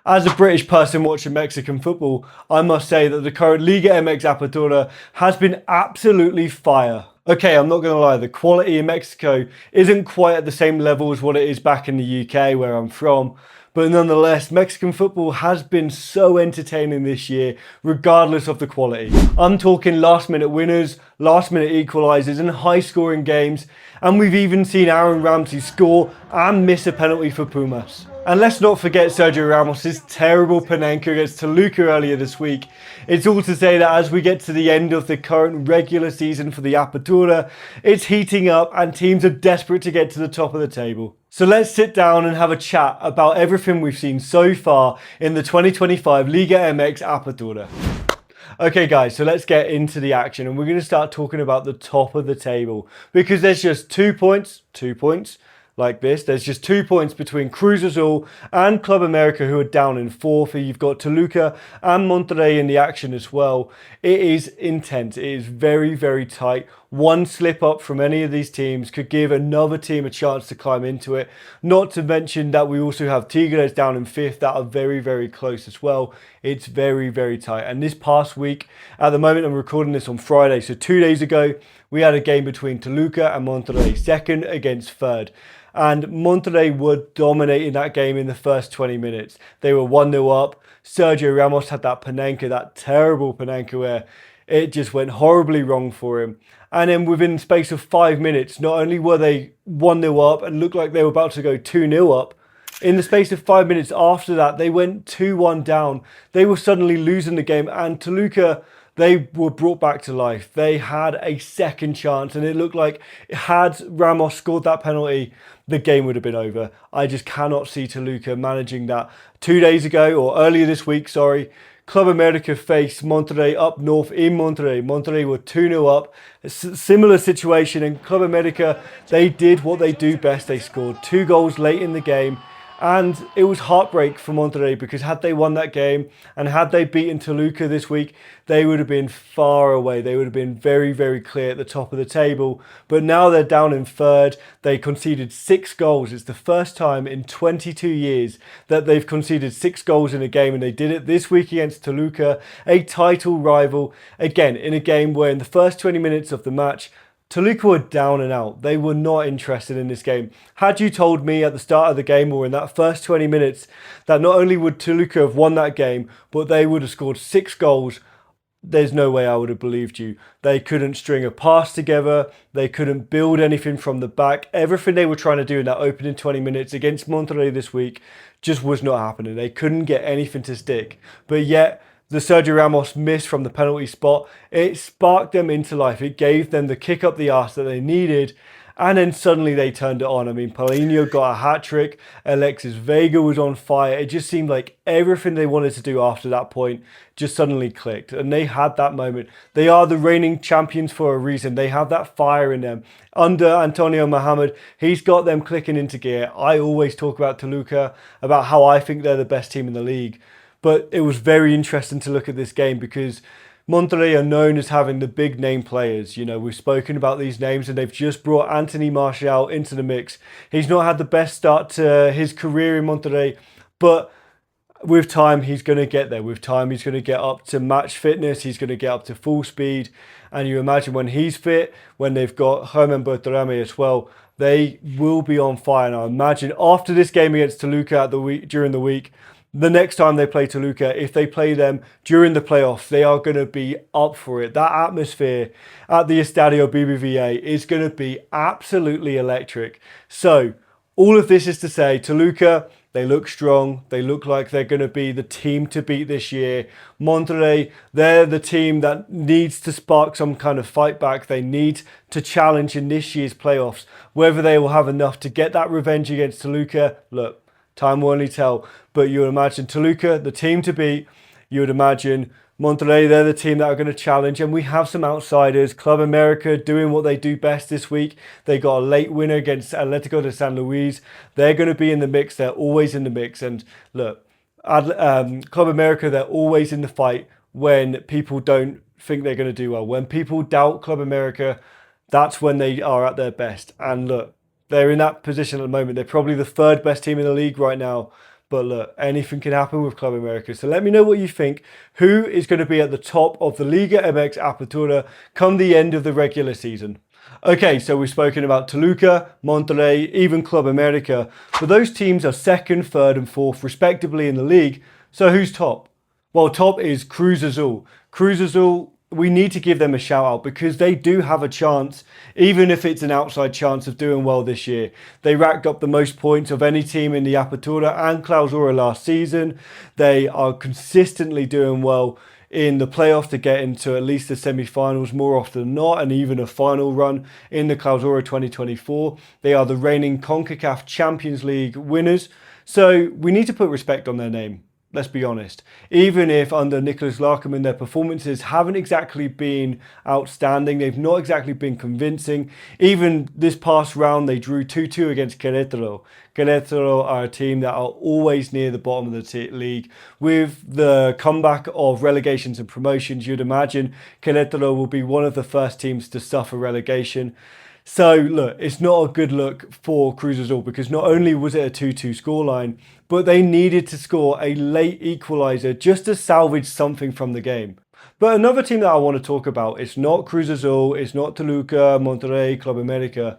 As a British person watching Mexican football, I must say that the current Liga MX Apertura has been absolutely fire. Okay, I'm not going to lie, the quality in Mexico isn't quite at the same level as what it is back in the UK where I'm from, but nonetheless, Mexican football has been so entertaining this year, regardless of the quality. I'm talking last minute winners, last minute equalisers and high scoring games, and we've even seen Aaron Ramsey score and miss a penalty for Pumas. And let's not forget Sergio Ramos' terrible Panenka against Toluca earlier this week. It's all to say that as we get to the end of the current regular season for the Apertura, it's heating up and teams are desperate to get to the top of the table. So let's sit down and have a chat about everything we've seen so far in the 2025 Liga MX Apertura. Okay guys, so let's get into the action and we're going to start talking about the top of the table because there's just 2 points like this. There's just 2 points between Cruz Azul and Club America, who are down in fourth. You've got Toluca and Monterrey in the action as well. It is intense. It is very, very tight. One slip up from any of these teams could give another team a chance to climb into it. Not to mention that we also have Tigres down in fifth that are very, very close as well. It's very, very tight. And this past week, at the moment I'm recording this on Friday, so 2 days ago, we had a game between Toluca and Monterrey, second against third. And Monterrey were dominating that game in the first 20 minutes. They were 1-0 up. Sergio Ramos had that Panenka, that terrible Panenka where it just went horribly wrong for him. And then within the space of 5 minutes, not only were they 1-0 up and looked like they were about to go 2-0 up, in the space of 5 minutes after that, they went 2-1 down. They were suddenly losing the game, and Toluca, they were brought back to life. They had a second chance, and it looked like had Ramos scored that penalty, the game would have been over. I just cannot see Toluca managing that. 2 days ago, or earlier this week, sorry, Club America faced Monterrey up north in Monterrey. Monterrey were 2-0 up. A similar situation, and Club America, they did what they do best. They scored 2 goals late in the game. And it was heartbreak for Monterrey because had they won that game and had they beaten Toluca this week, they would have been far away. They would have been very, very clear at the top of the table. But now they're down in third. They conceded 6 goals. It's the first time in 22 years that they've conceded 6 goals in a game, and they did it this week against Toluca, a title rival. Again, in a game where in the first 20 minutes of the match, Toluca were down and out. They were not interested in this game. Had you told me at the start of the game or in that first 20 minutes that not only would Toluca have won that game, but they would have scored 6 goals, there's no way I would have believed you. They couldn't string a pass together. They couldn't build anything from the back. Everything they were trying to do in that opening 20 minutes against Monterrey this week just was not happening. They couldn't get anything to stick. But yet, the Sergio Ramos miss from the penalty spot, it sparked them into life. It gave them the kick up the arse that they needed. And then suddenly they turned it on. I mean, Paulinho got a hat-trick. Alexis Vega was on fire. It just seemed like everything they wanted to do after that point just suddenly clicked. And they had that moment. They are the reigning champions for a reason. They have that fire in them. Under Antonio Mohamed, he's got them clicking into gear. I always talk about Toluca, about how I think they're the best team in the league. But it was very interesting to look at this game because Monterrey are known as having the big name players. You know, we've spoken about these names and they've just brought Anthony Martial into the mix. He's not had the best start to his career in Monterrey, but with time, he's going to get there. With time, he's going to get up to match fitness. He's going to get up to full speed. And you imagine when he's fit, when they've got Herman Berterame as well, they will be on fire. And I imagine after this game against Toluca during the week, the next time they play Toluca, if they play them during the playoffs, they are going to be up for it. That atmosphere at the Estadio BBVA is going to be absolutely electric. So, all of this is to say, Toluca, they look strong. They look like they're going to be the team to beat this year. Monterrey, they're the team that needs to spark some kind of fight back. They need to challenge in this year's playoffs. Whether they will have enough to get that revenge against Toluca, look, time will only tell. But you would imagine Toluca, the team to beat. You would imagine Monterrey, they're the team that are going to challenge. And we have some outsiders. Club America doing what they do best this week. They got a late winner against Atlético de San Luis. They're going to be in the mix. They're always in the mix. And look, Club America, they're always in the fight when people don't think they're going to do well. When people doubt Club America, that's when they are at their best. And look, they're in that position at the moment. They're probably the third best team in the league right now. But look, anything can happen with Club America. So let me know what you think. Who is going to be at the top of the Liga MX Apertura come the end of the regular season? Okay, so we've spoken about Toluca, Monterrey, even Club America. But those teams are second, third and fourth respectively in the league. So who's top? Well, top is Cruz Azul. Cruz Azul, we need to give them a shout out because they do have a chance, even if it's an outside chance of doing well this year. They racked up the most points of any team in the Apertura and Clausura last season. They are consistently doing well in the playoffs to get into at least the semi-finals more often than not, and even a final run in the Clausura 2024. They are the reigning CONCACAF Champions League winners, so we need to put respect on their name. Let's be honest. Even if under Nicholas Larkerman their performances haven't exactly been outstanding, they've not exactly been convincing. Even this past round they drew 2-2 against Querétaro. Querétaro are a team that are always near the bottom of the league. With the comeback of relegations and promotions, you'd imagine Querétaro will be one of the first teams to suffer relegation. So look, it's not a good look for Cruz Azul because not only was it a 2-2 scoreline, but they needed to score a late equaliser just to salvage something from the game. But another team that I want to talk about, it's not Cruz Azul, it's not Toluca, Monterrey, Club America,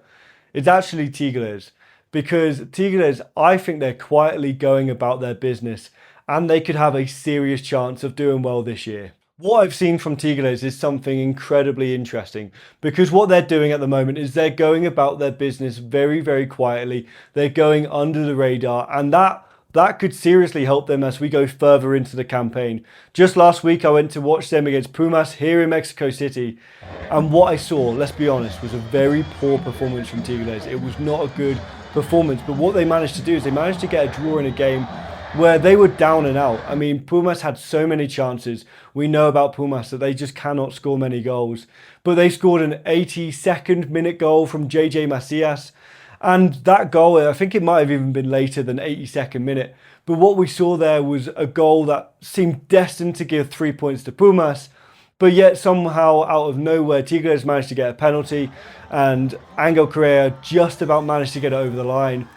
it's actually Tigres. Because Tigres, I think they're quietly going about their business and they could have a serious chance of doing well this year. What I've seen from Tigres is something incredibly interesting because what they're doing at the moment is they're going about their business very, very quietly. They're going under the radar, and that could seriously help them as we go further into the campaign. Just last week, I went to watch them against Pumas here in Mexico City, and what I saw, let's be honest, was a very poor performance from Tigres. It was not a good performance, but what they managed to do is they managed to get a draw in a game where they were down and out. I mean, Pumas had so many chances. We know about Pumas that they just cannot score many goals. But they scored an 82nd minute goal from JJ Macias. And that goal, I think it might have even been later than 82nd minute. But what we saw there was a goal that seemed destined to give 3 points to Pumas. But yet somehow out of nowhere, Tigres managed to get a penalty. And Angel Correa just about managed to get it over the line.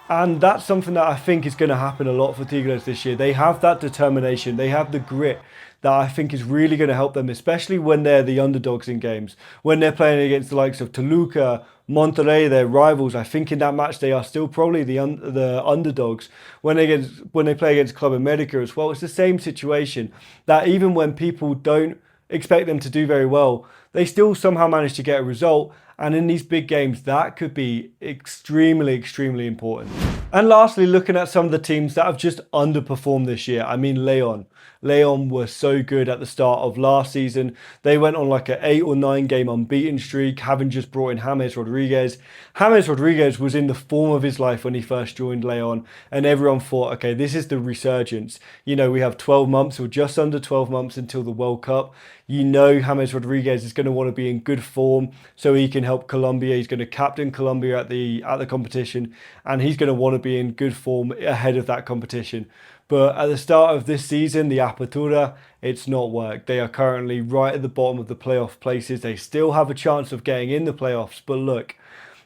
And that's something that I think is going to happen a lot for Tigres this year. They have that determination. They have the grit that I think is really going to help them, especially when they're the underdogs in games. When they're playing against the likes of Toluca, Monterrey, their rivals, I think in that match they are still probably the underdogs. When they play against Club America as well, it's the same situation. That even when people don't expect them to do very well, they still somehow manage to get a result. And in these big games, that could be extremely, extremely important. And lastly, looking at some of the teams that have just underperformed this year. I mean, Leon. Leon were so good at the start of last season. They went on like an 8 or 9 game unbeaten streak, having just brought in James Rodriguez. James Rodriguez was in the form of his life when he first joined Leon, and everyone thought, okay, this is the resurgence. You know, we have 12 months or just under 12 months until the World Cup. You know James Rodriguez is going to want to be in good form so he can help Colombia. He's going to captain Colombia at the competition, and he's going to want to be in good form ahead of that competition. But at the start of this season, the Apertura, it's not worked. They are currently right at the bottom of the playoff places. They still have a chance of getting in the playoffs. But look,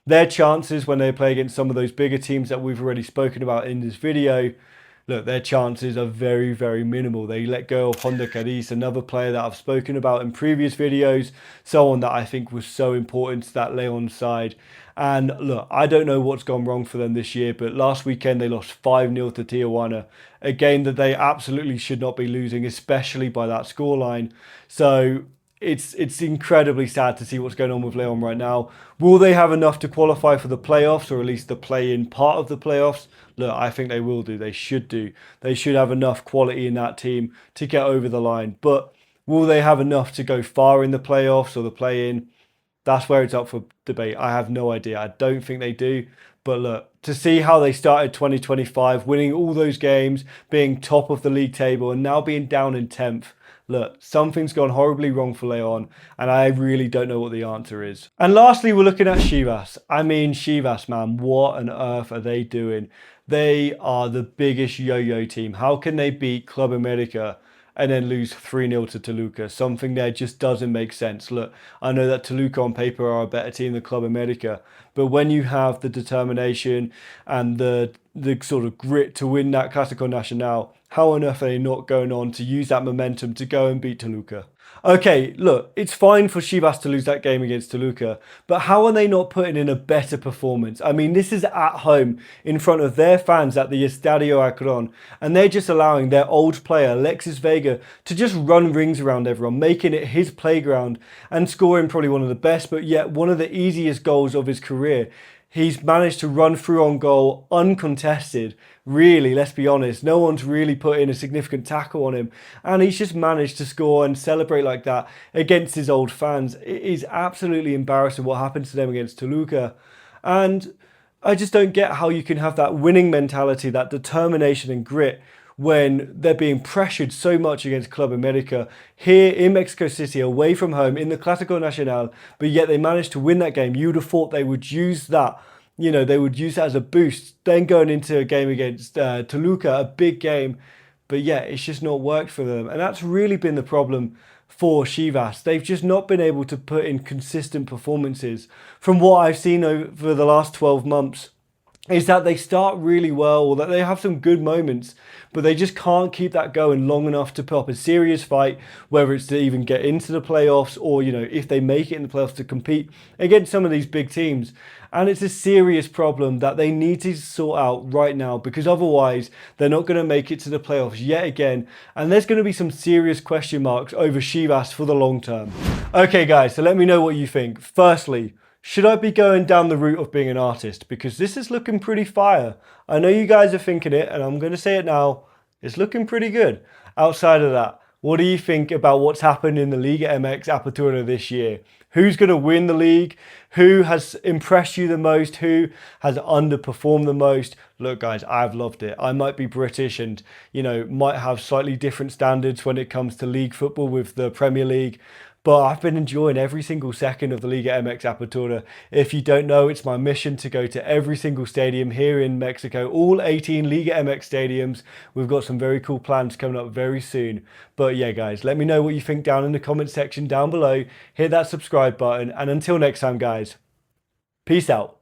their chances when they play against some of those bigger teams that we've already spoken about in this video, look, their chances are very, very minimal. They let go of Honda Cadiz, another player that I've spoken about in previous videos, someone that I think was so important to that Leon side. And look, I don't know what's gone wrong for them this year, but last weekend they lost 5-0 to Tijuana, a game that they absolutely should not be losing, especially by that scoreline. So it's incredibly sad to see what's going on with Leon right now. Will they have enough to qualify for the playoffs, or at least the play-in part of the playoffs? Look, I think they will do. They should do. They should have enough quality in that team to get over the line. But will they have enough to go far in the playoffs or the play-in? That's where it's up for debate. I have no idea. I don't think they do. But look, to see how they started 2025, winning all those games, being top of the league table, and now being down in 10th, look, something's gone horribly wrong for Leon, and I really don't know what the answer is. And lastly, we're looking at Chivas. I mean, Chivas, man, what on earth are they doing? They are the biggest yo-yo team. How can they beat Club America and then lose 3-0 to Toluca? Something there just doesn't make sense. Look, I know that Toluca on paper are a better team than Club America, but when you have the determination and the the sort of grit to win that Clásico Nacional, how on earth are they not going on to use that momentum to go and beat Toluca? Okay, look, it's fine for Chivas to lose that game against Toluca, but how are they not putting in a better performance? I mean, this is at home in front of their fans at the Estadio Akron, and they're just allowing their old player, Alexis Vega, to just run rings around everyone, making it his playground and scoring probably one of the best, but yet one of the easiest goals of his career. He's managed to run through on goal uncontested. Really, let's be honest, no one's really put in a significant tackle on him. And he's just managed to score and celebrate like that against his old fans. It is absolutely embarrassing what happened to them against Toluca. And I just don't get how you can have that winning mentality, that determination and grit when they're being pressured so much against Club America here in Mexico City, away from home in the Clásico Nacional, but yet they managed to win that game. You'd have thought they would use that, they would use that as a boost, then going into a game against Toluca, a big game, but yeah, it's just not worked for them. And that's really been the problem for Chivas. They've just not been able to put in consistent performances. From what I've seen over the last 12 months, is that they start really well, or that they have some good moments, but they just can't keep that going long enough to put up a serious fight, whether it's to even get into the playoffs or, if they make it in the playoffs, to compete against some of these big teams. And it's a serious problem that they need to sort out right now, because otherwise they're not going to make it to the playoffs yet again. And there's going to be some serious question marks over Chivas for the long term. Okay, guys, so let me know what you think. Firstly, should I be going down the route of being an artist? Because this is looking pretty fire. I know you guys are thinking it, and I'm going to say it now. It's looking pretty good. Outside of that, what do you think about what's happened in the Liga MX Apertura this year? Who's going to win the league? Who has impressed you the most? Who has underperformed the most? Look, guys, I've loved it. I might be British and, might have slightly different standards when it comes to league football with the Premier League, but I've been enjoying every single second of the Liga MX Apertura. If you don't know, it's my mission to go to every single stadium here in Mexico, all 18 Liga MX stadiums. We've got some very cool plans coming up very soon. But yeah, guys, let me know what you think down in the comment section down below. Hit that subscribe button. And until next time, guys, peace out.